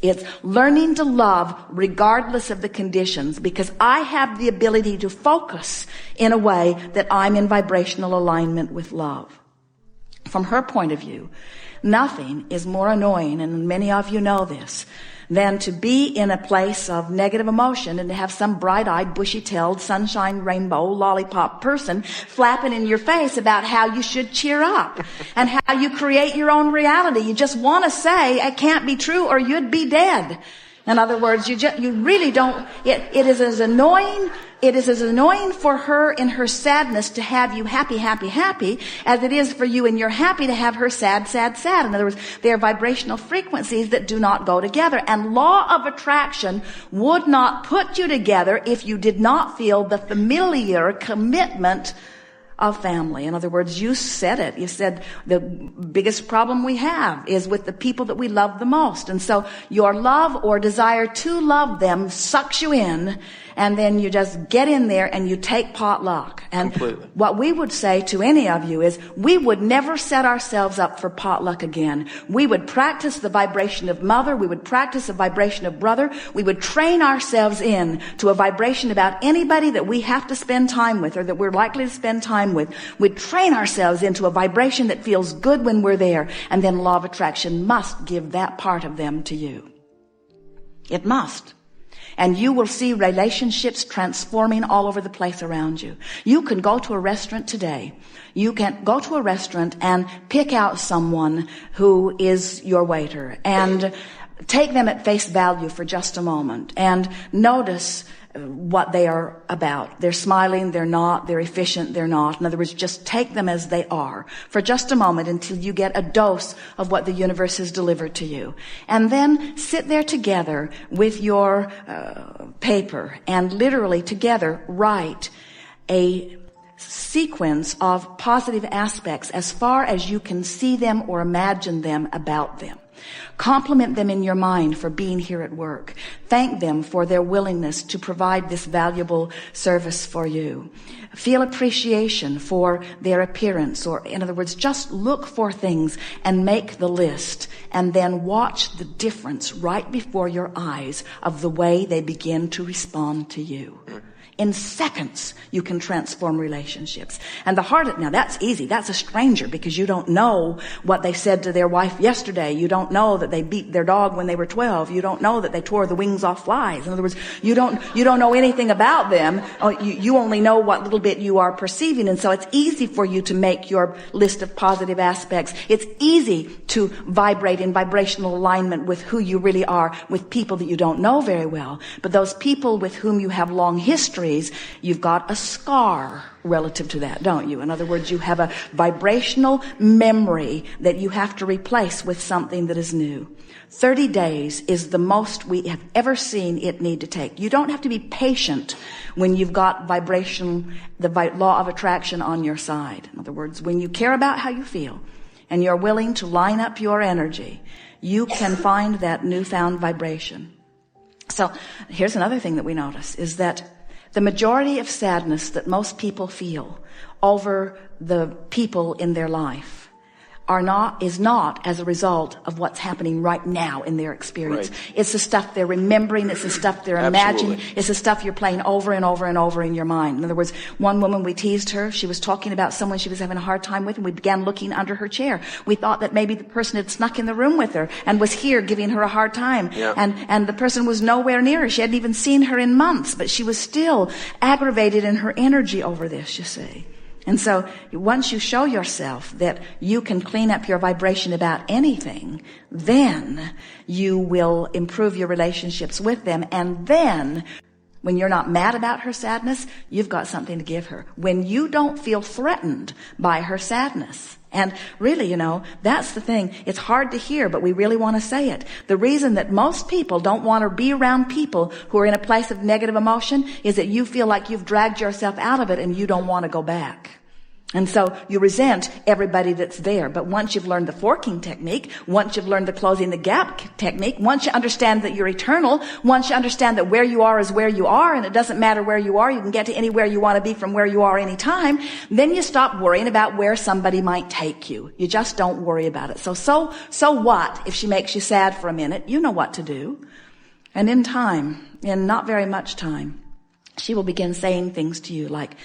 It's learning to love regardless of the conditions, because I have the ability to focus in a way that I'm in vibrational alignment with love. From her point of view, nothing is more annoying, and many of you know this, than to be in a place of negative emotion and to have some bright-eyed, bushy-tailed, sunshine, rainbow, lollipop person flapping in your face about how you should cheer up and how you create your own reality. You just want to say, it can't be true or you'd be dead. In other words, you really don't, it is as annoying for her in her sadness to have you happy, happy, happy, as it is for you in your happy to have her sad, sad, sad. In other words, they are vibrational frequencies that do not go together. And law of attraction would not put you together if you did not feel the familiar commitment of family. In other words, you said it. You said the biggest problem we have is with the people that we love the most. And so your love or desire to love them sucks you in, and then you just get in there and you take potluck. And completely. What we would say to any of you is we would never set ourselves up for potluck again. We would practice the vibration of mother. We would practice the vibration of brother. We would train ourselves in to a vibration about anybody that we have to spend time with or that we're likely to spend time with. We'd train ourselves into a vibration that feels good when we're there. And then law of attraction must give that part of them to you. It must. And you will see relationships transforming all over the place around you. You can go to a restaurant today. You can go to a restaurant and pick out someone who is your waiter and take them at face value for just a moment and notice what they are about. They're smiling, they're not, they're efficient, they're not. In other words, just take them as they are for just a moment until you get a dose of what the universe has delivered to you. And then sit there together with your paper and literally together write a sequence of positive aspects as far as you can see them or imagine them about them. Compliment them in your mind for being here at work. Thank them for their willingness to provide this valuable service for you. Feel appreciation for their appearance, or in other words, just look for things and make the list, and then watch the difference right before your eyes of the way they begin to respond to you. In seconds, you can transform relationships. And now that's easy. That's a stranger because you don't know what they said to their wife yesterday. You don't know that they beat their dog when they were 12. You don't know that they tore the wings off flies. In other words, you don't know anything about them. You only know what little bit you are perceiving. And so it's easy for you to make your list of positive aspects. It's easy to vibrate in vibrational alignment with who you really are with people that you don't know very well. But those people with whom you have long history, you've got a scar relative to that, don't you? In other words, you have a vibrational memory that you have to replace with something that is new. 30 days is the most we have ever seen it need to take. You don't have to be patient when you've got the law of attraction on your side. In other words, when you care about how you feel and you're willing to line up your energy, you can find that newfound vibration. So here's another thing that we notice is that the majority of sadness that most people feel over the people in their life is not as a result of what's happening right now in their experience. Right. It's the stuff they're remembering. It's the stuff they're imagining. It's the stuff you're playing over and over and over in your mind. In other words, one woman, we teased her. She was talking about someone she was having a hard time with, and we began looking under her chair. We thought that maybe the person had snuck in the room with her and was here giving her a hard time. Yeah. And the person was nowhere near her. She hadn't even seen her in months, but she was still aggravated in her energy over this, you see. And so once you show yourself that you can clean up your vibration about anything, then you will improve your relationships with them. And then when you're not mad about her sadness, you've got something to give her. When you don't feel threatened by her sadness. And really, that's the thing. It's hard to hear, but we really want to say it. The reason that most people don't want to be around people who are in a place of negative emotion is that you feel like you've dragged yourself out of it and you don't want to go back. And so you resent everybody that's there. But once you've learned the forking technique, once you've learned the closing the gap technique, once you understand that you're eternal, once you understand that where you are is where you are, and it doesn't matter where you are, you can get to anywhere you want to be from where you are anytime, then you stop worrying about where somebody might take you. You just don't worry about it. So what if she makes you sad for a minute? You know what to do. And in time, in not very much time, she will begin saying things to you like,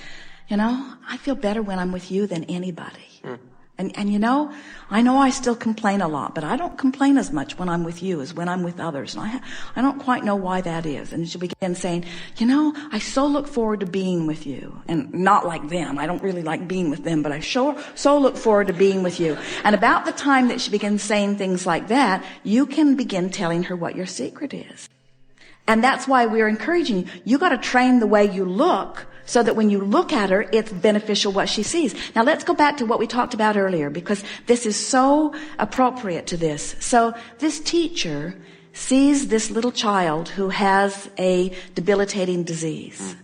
I feel better when I'm with you than anybody. And I know I still complain a lot, but I don't complain as much when I'm with you as when I'm with others. And I don't quite know why that is. And she'll begin saying, I so look forward to being with you. And not like them. I don't really like being with them, but I so look forward to being with you. And about the time that she begins saying things like that, you can begin telling her what your secret is. And that's why we're encouraging you got to train the way you look so that when you look at her, it's beneficial what she sees. Now let's go back to what we talked about earlier, because this is so appropriate to this. So this teacher sees this little child who has a debilitating disease.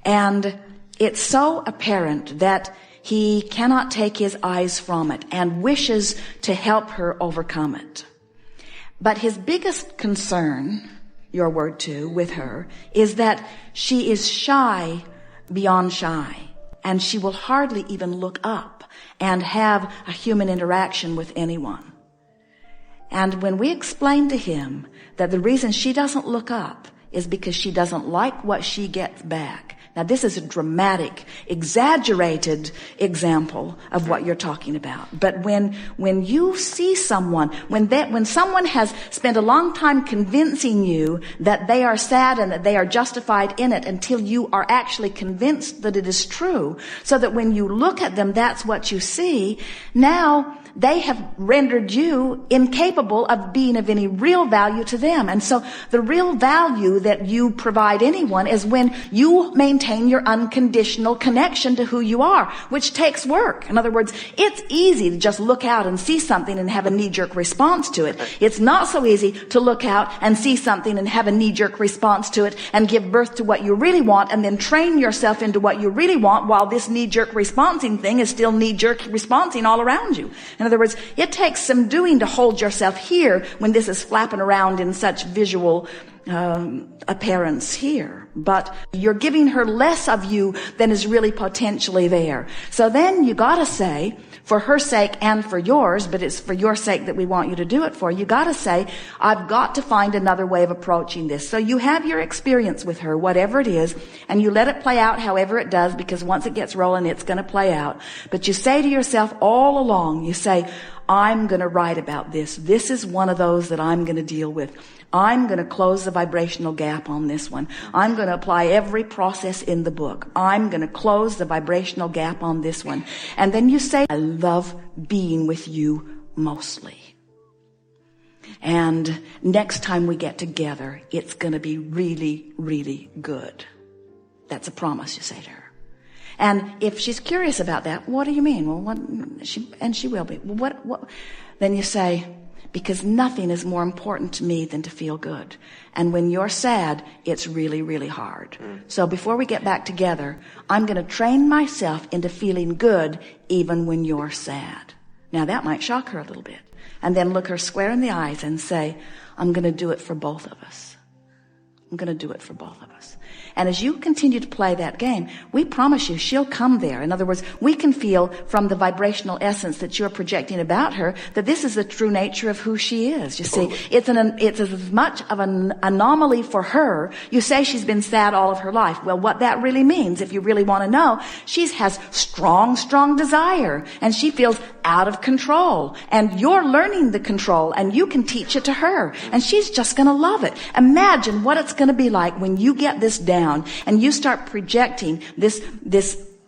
And it's so apparent that he cannot take his eyes from it and wishes to help her overcome it. But his biggest concern, your word too, with her, is that she is shy beyond shy, and she will hardly even look up and have a human interaction with anyone. And when we explain to him that the reason she doesn't look up is because she doesn't like what she gets back. Now this is a dramatic, exaggerated example of what you're talking about. But when you see someone, when someone has spent a long time convincing you that they are sad and that they are justified in it until you are actually convinced that it is true, so that when you look at them, that's what you see, now they have rendered you incapable of being of any real value to them. And so the real value that you provide anyone is when you maintain your unconditional connection to who you are, which takes work. In other words, it's easy to just look out and see something and have a knee-jerk response to it. It's not so easy to look out and see something and have a knee-jerk response to it and give birth to what you really want and then train yourself into what you really want while this knee-jerk responsing thing is still knee-jerk responsing all around you. In other words, it takes some doing to hold yourself here when this is flapping around in such visual appearance here. But you're giving her less of you than is really potentially there. So then you gotta say, for her sake and for yours, but it's for your sake that we want you to do it for, you gotta say, I've got to find another way of approaching this. So you have your experience with her, whatever it is, and you let it play out however it does, because once it gets rolling, it's gonna play out. But you say to yourself all along, you say, I'm gonna write about this. This is one of those that I'm gonna deal with. I'm going to close the vibrational gap on this one. I'm going to apply every process in the book. I'm going to close the vibrational gap on this one. And then you say, I love being with you mostly. And next time we get together, it's going to be really, really good. That's a promise you say to her. And if she's curious about that, what do you mean? Well, she will be. Well, what? Then you say, because nothing is more important to me than to feel good. And when you're sad, it's really, really hard. So before we get back together, I'm going to train myself into feeling good even when you're sad. Now that might shock her a little bit. And then look her square in the eyes and say, I'm going to do it for both of us. I'm going to do it for both of us. And as you continue to play that game, we promise you she'll come there. In other words, we can feel from the vibrational essence that you're projecting about her that this is the true nature of who she is. You see, it's as much of an anomaly for her. You say she's been sad all of her life. Well, what that really means, if you really want to know, she has strong, strong desire, and she feels out of control. And you're learning the control, and you can teach it to her, and she's just going to love it. Imagine what it's going to be like when you get this down and you start projecting this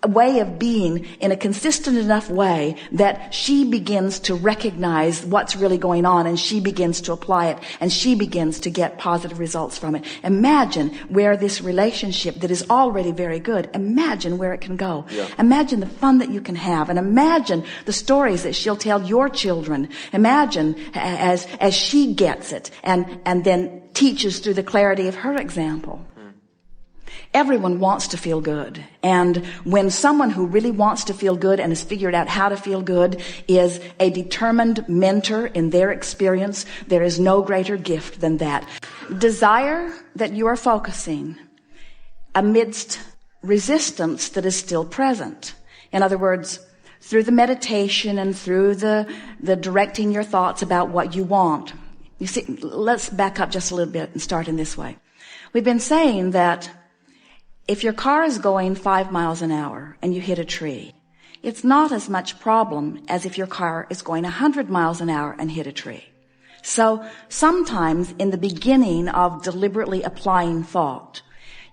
way of being in a consistent enough way that she begins to recognize what's really going on, and she begins to apply it, and she begins to get positive results from it. Imagine where this relationship that is already very good, imagine where it can go. Yeah. Imagine the fun that you can have, and imagine the stories that she'll tell your children. Imagine as she gets it and then teaches through the clarity of her example. Everyone wants to feel good. And when someone who really wants to feel good and has figured out how to feel good is a determined mentor in their experience, there is no greater gift than that. Desire that you are focusing amidst resistance that is still present. In other words, through the meditation and through the directing your thoughts about what you want. You see, let's back up just a little bit and start in this way. We've been saying that if your car is going 5 miles an hour and you hit a tree, it's not as much problem as if your car is going 100 miles an hour and hit a tree. So sometimes in the beginning of deliberately applying thought,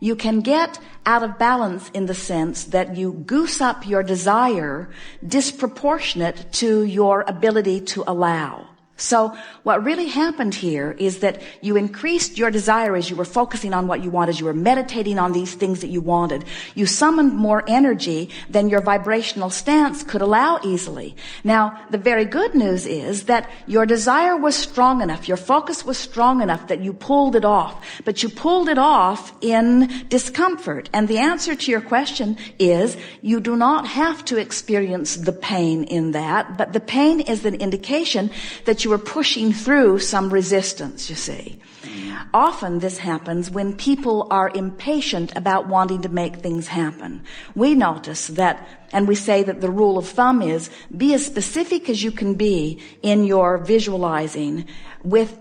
you can get out of balance in the sense that you goose up your desire disproportionate to your ability to allow. So what really happened here is that you increased your desire as you were focusing on what you wanted. You were meditating on these things that you wanted. You summoned more energy than your vibrational stance could allow easily. Now, the very good news is that your desire was strong enough, your focus was strong enough that you pulled it off. But you pulled it off in discomfort. And the answer to your question is you do not have to experience the pain in that, but the pain is an indication that you are pushing through some resistance, you see. Often this happens when people are impatient about wanting to make things happen. We notice that, and we say that the rule of thumb is be as specific as you can be in your visualizing with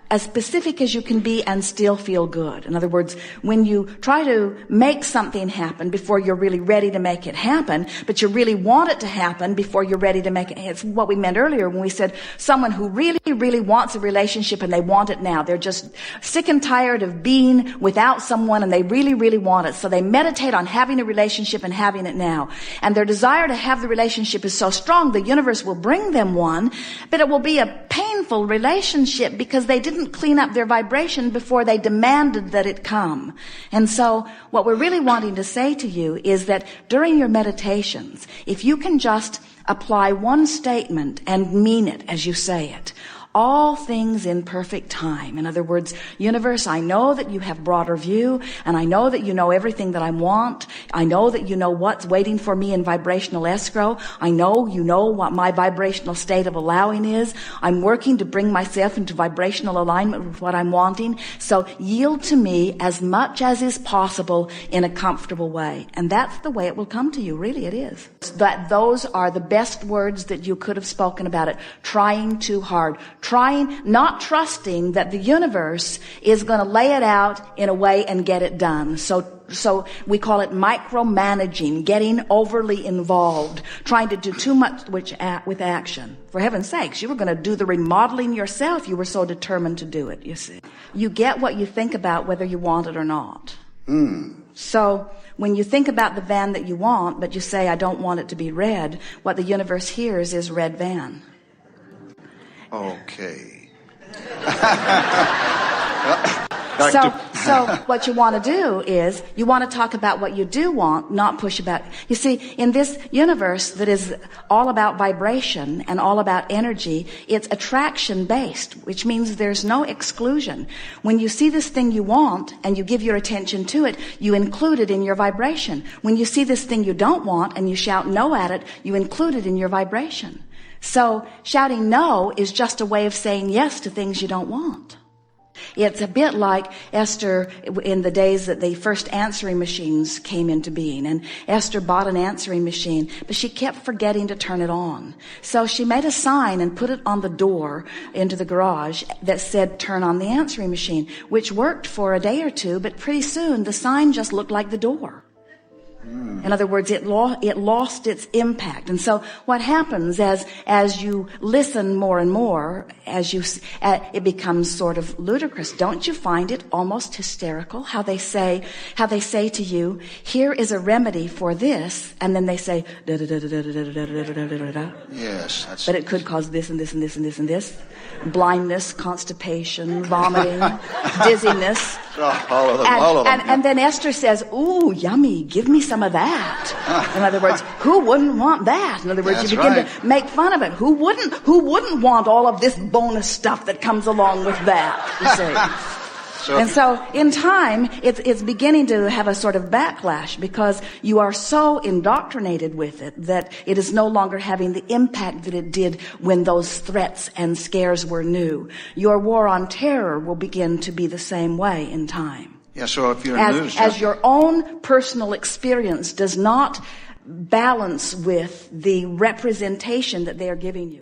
as specific as you can be and still feel good. In other words, when you try to make something happen before you're really ready to make it happen, but you really want it to happen before you're ready to make it. It's what we meant earlier when we said someone who really, really wants a relationship and they want it now. They're just sick and tired of being without someone and they really, really want it. So they meditate on having a relationship and having it now. And their desire to have the relationship is so strong, the universe will bring them one, but it will be a painful relationship because they didn't clean up their vibration before they demanded that it come. And so what we're really wanting to say to you is that during your meditations, if you can just apply one statement and mean it as you say it, all things in perfect time. In other words, universe, I know that you have broader view, and I know that you know everything that I want. I know that you know what's waiting for me in vibrational escrow. I know you know what my vibrational state of allowing is. I'm working to bring myself into vibrational alignment with what I'm wanting. So yield to me as much as is possible in a comfortable way. And that's the way it will come to you. Really, it is. That those are the best words that you could have spoken about it. Trying too hard. Not trusting that the universe is going to lay it out in a way and get it done. So we call it micromanaging, getting overly involved, trying to do too much with action. For heaven's sakes, you were going to do the remodeling yourself. You were so determined to do it, you see. You get what you think about whether you want it or not. So when you think about the van that you want, but you say, I don't want it to be red, what the universe hears is red van. Okay. So what you want to do is you want to talk about what you do want, not push about. You see, in this universe that is all about vibration and all about energy, it's attraction based, which means there's no exclusion. When you see this thing you want and you give your attention to it, you include it in your vibration. When you see this thing you don't want and you shout no at it, you include it in your vibration. So shouting no is just a way of saying yes to things you don't want. It's a bit like Esther in the days that the first answering machines came into being. And Esther bought an answering machine, but she kept forgetting to turn it on. So she made a sign and put it on the door into the garage that said, turn on the answering machine, which worked for a day or two, but pretty soon the sign just looked like the door. In other words, it lost its impact. And so what happens as you listen more and more, it becomes sort of ludicrous. Don't you find it almost hysterical how they say to you, here is a remedy for this, and then they say, da da da da da da da da da da. Yes, but it could cause this and this and this and this and this. Blindness, constipation, vomiting, dizziness. All of them. And then Esther says, ooh, yummy, give me some of that. In other words, who wouldn't want that? In other words, you begin to make fun of it. Who wouldn't want all of this bonus stuff that comes along with that, you see? And so in time, it's beginning to have a sort of backlash because you are so indoctrinated with it that it is no longer having the impact that it did when those threats and scares were new. Your war on terror will begin to be the same way in time. Yeah, so if you're as your own personal experience does not balance with the representation that they are giving you.